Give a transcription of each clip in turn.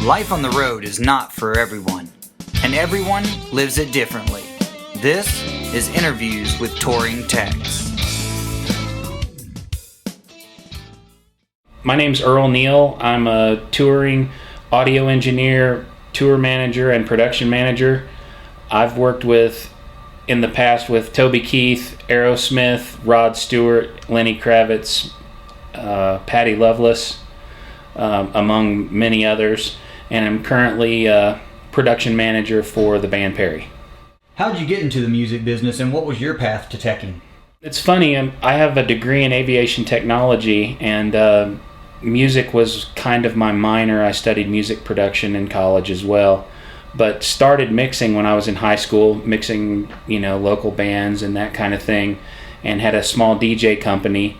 Life on the road is not for everyone, and everyone lives it differently. This is Interviews with Touring Techs. My name's Earl Neal. I'm a touring audio engineer, tour manager, and production manager. I've worked in the past with Toby Keith, Aerosmith, Rod Stewart, Lenny Kravitz, Patty Loveless, among many others. And I'm currently production manager for the band Perry. How did you get into the music business, and what was your path to teching? It's funny, I have a degree in aviation technology, and music was kind of my minor. I studied music production in college as well, but started mixing when I was in high school, mixing, local bands and that kind of thing, and had a small DJ company.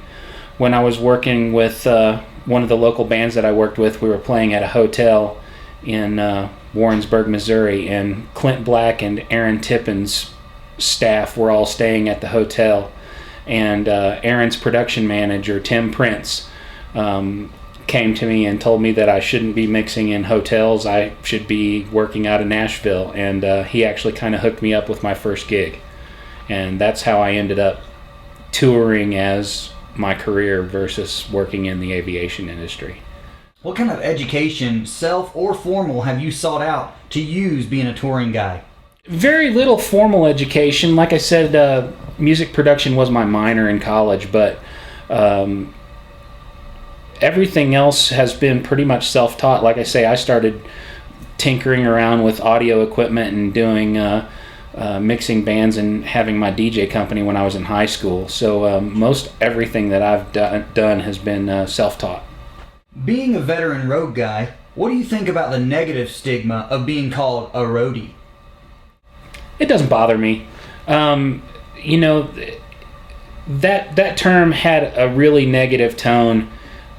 When I was working with one of the local bands that I worked with, we were playing at a hotel in Warrensburg, Missouri, and Clint Black and Aaron Tippin's staff were all staying at the hotel, and Aaron's production manager, Tim Prince, came to me and told me that I shouldn't be mixing in hotels. I should be working out of Nashville, and he actually kind of hooked me up with my first gig, and that's how I ended up touring as my career versus working in the aviation industry. What kind of education, self or formal, have you sought out to use being a touring guy? Very little formal education. Like I said, music production was my minor in college, but everything else has been pretty much self-taught. Like I say, I started tinkering around with audio equipment and doing mixing bands and having my DJ company when I was in high school. So most everything that I've done has been self-taught. Being a veteran road guy, what do you think about the negative stigma of being called a roadie? It doesn't bother me. That term had a really negative tone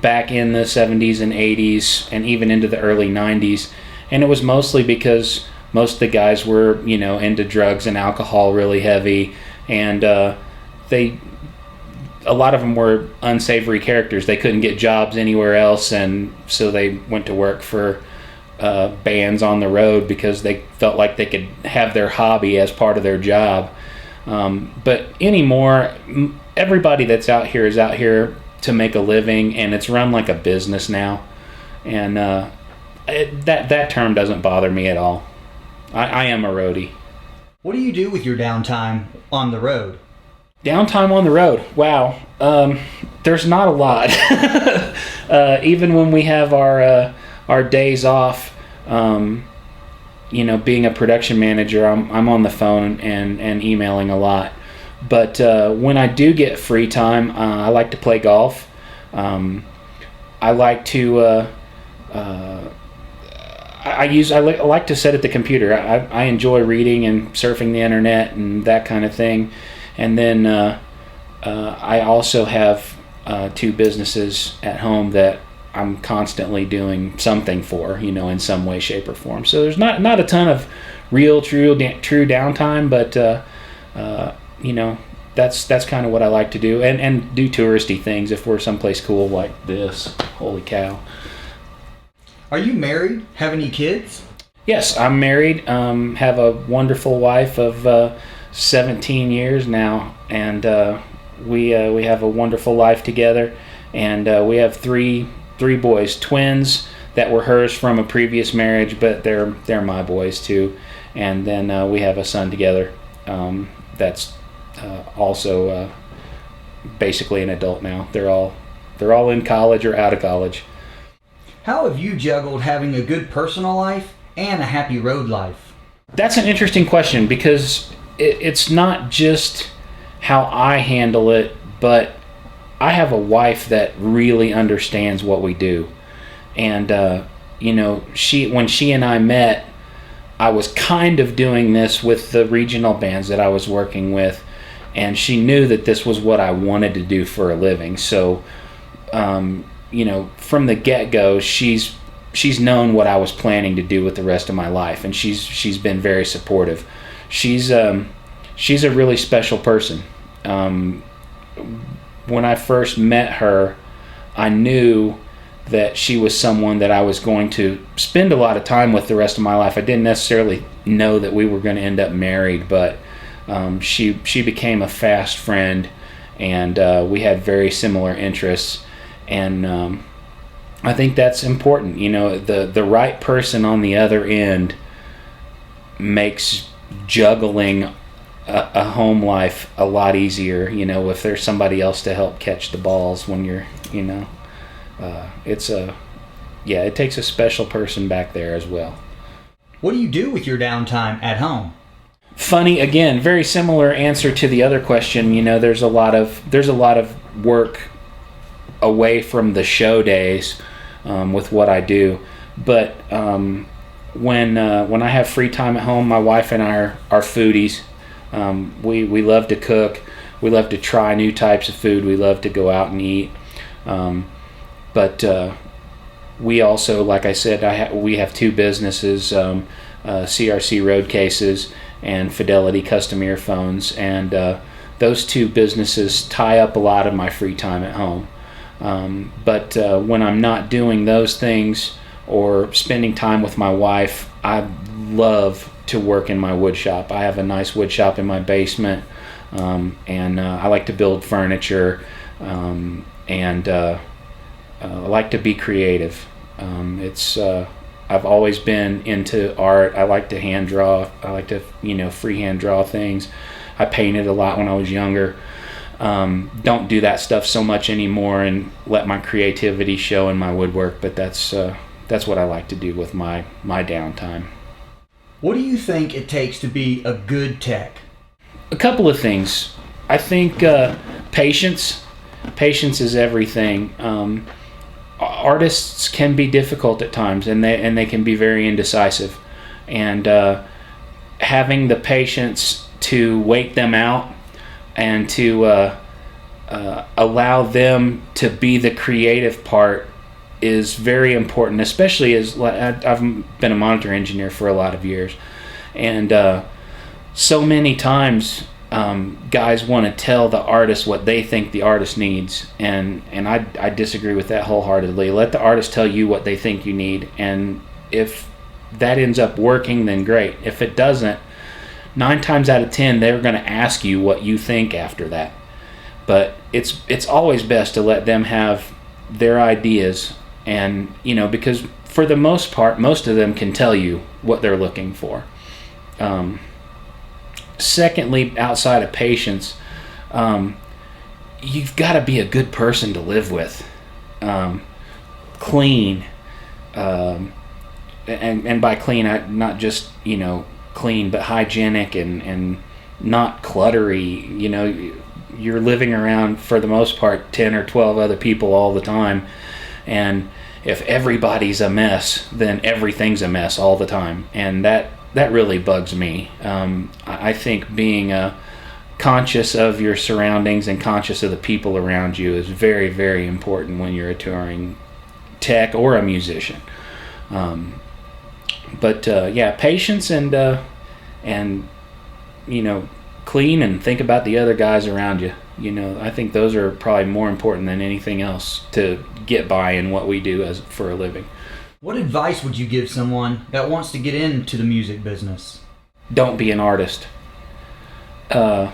back in the 70s and 80s and even into the early 90s. And it was mostly because most of the guys were, into drugs and alcohol really heavy. And a lot of them were unsavory characters. They couldn't get jobs anywhere else, and so they went to work for bands on the road because they felt like they could have their hobby as part of their job. But anymore, everybody that's out here is out here to make a living, and it's run like a business now. And that term doesn't bother me at all. I am a roadie. What do you do with your downtime on the road? Downtime on the road. Wow. There's not a lot. Even when we have our days off, being a production manager, I'm on the phone and emailing a lot. But when I do get free time, I like to play golf. I like to I like to sit at the computer. I enjoy reading and surfing the internet and that kind of thing. And then I also have two businesses at home that I'm constantly doing something for, in some way, shape, or form. So there's not a ton of real, true downtime, but that's kind of what I like to do, and do touristy things if we're someplace cool like this. Holy cow! Are you married? Have any kids? Yes, I'm married. Have a wonderful wife of 17 years now, and we have a wonderful life together, and we have three boys, twins that were hers from a previous marriage, but they're my boys too. And then we have a son together that's also basically an adult now. They're all in college or out of college. How have you juggled having a good personal life and a happy road life? That's an interesting question, because it's not just how I handle it, but I have a wife that really understands what we do. And, when she and I met, I was kind of doing this with the regional bands that I was working with, and she knew that this was what I wanted to do for a living. So, from the get-go, she's known what I was planning to do with the rest of my life, and she's been very supportive. She's a really special person. When I first met her, I knew that she was someone that I was going to spend a lot of time with the rest of my life. I didn't necessarily know that we were going to end up married, but she became a fast friend, and we had very similar interests. And I think that's important. You know, the right person on the other end makes juggling a home life a lot easier. You know, if there's somebody else to help catch the balls when you're, you know, it takes a special person back there as well. What do you do with your downtime at home? Funny, again, very similar answer to the other question. You know, there's a lot of work away from the show days with what I do, but when I have free time at home, my wife and I are foodies. We love to cook. We love to try new types of food. We love to go out and eat. But we also, like I said, we have two businesses, CRC Road Cases and Fidelity Custom Earphones, and those two businesses tie up a lot of my free time at home. But when I'm not doing those things or spending time with my wife, I love to work in my wood shop. I have a nice wood shop in my basement, and I like to build furniture, and I like to be creative. I've always been into art. I like to hand draw. I like to, freehand draw things. I painted a lot when I was younger. Don't do that stuff so much anymore and let my creativity show in my woodwork, but that's what I like to do with my downtime. What do you think it takes to be a good tech? A couple of things. I think patience. Patience is everything. Artists can be difficult at times, and they can be very indecisive. And having the patience to wait them out and to allow them to be the creative part is very important, especially as I've been a monitor engineer for a lot of years, and so many times guys want to tell the artist what they think the artist needs, and I disagree with that wholeheartedly. Let the artist tell you what they think you need, and if that ends up working, then great. If it doesn't, 9 times out of 10 they're going to ask you what you think after that. But it's always best to let them have their ideas, and because for the most part most of them can tell you what they're looking for. Secondly, outside of patience, you've got to be a good person to live with. Clean, and by clean, not just clean, but hygienic and not cluttery. You're living around, for the most part, 10 or 12 other people all the time, and if everybody's a mess, then everything's a mess all the time, and that really bugs me. I think being conscious of your surroundings and conscious of the people around you is very, very important when you're a touring tech or a musician. But patience and clean, and think about the other guys around you. I think those are probably more important than anything else to get by in what we do for a living. What advice would you give someone that wants to get into the music business? Don't be an artist. And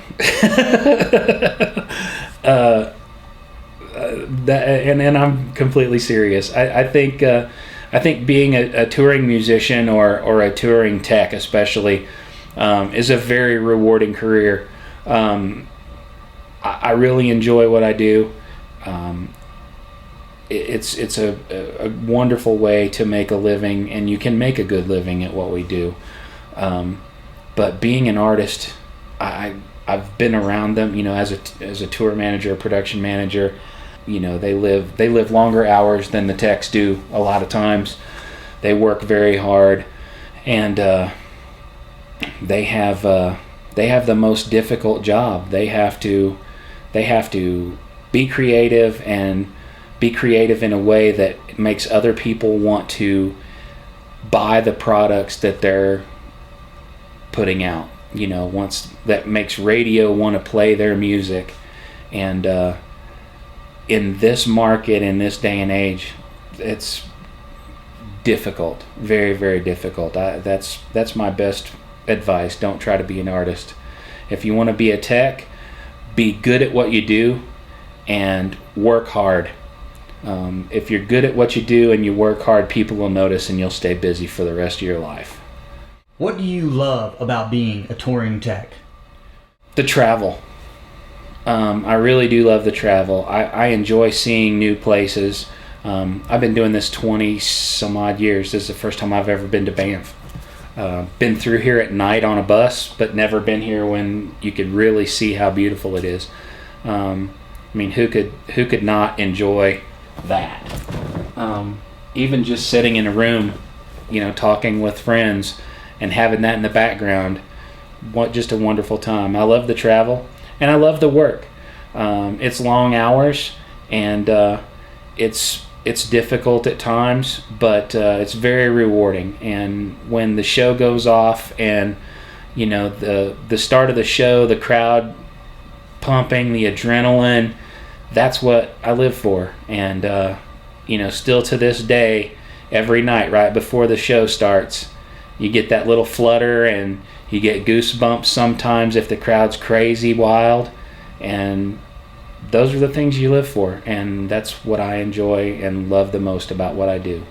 I'm completely serious. I think being a touring musician or a touring tech especially is a very rewarding career. I really enjoy what I do. It's a wonderful way to make a living, and you can make a good living at what we do. But being an artist, I've been around them, as a tour manager, production manager. They live longer hours than the techs do a lot of times. They work very hard, and they have the most difficult job. They have to be creative, and be creative in a way that makes other people want to buy the products that they're putting out. Once that makes radio want to play their music. And in this market, in this day and age, it's difficult, very, very difficult. That's my best advice. Don't try to be an artist. If you want to be a tech, be good at what you do and work hard. If you're good at what you do and you work hard, people will notice and you'll stay busy for the rest of your life. What do you love about being a touring tech? The travel. I really do love the travel. I enjoy seeing new places. I've been doing this 20 some odd years. This is the first time I've ever been to Banff. Been through here at night on a bus, but never been here when you could really see how beautiful it is. I mean, who could not enjoy that? Even just sitting in a room, talking with friends and having that in the background, just a wonderful time. I love the travel and I love the work. It's long hours and it's difficult at times, but it's very rewarding. And when the show goes off and the start of the show, the crowd pumping, the adrenaline, that's what I live for. And still to this day, every night right before the show starts, you get that little flutter and you get goosebumps sometimes if the crowd's crazy wild. And those are the things you live for, and that's what I enjoy and love the most about what I do.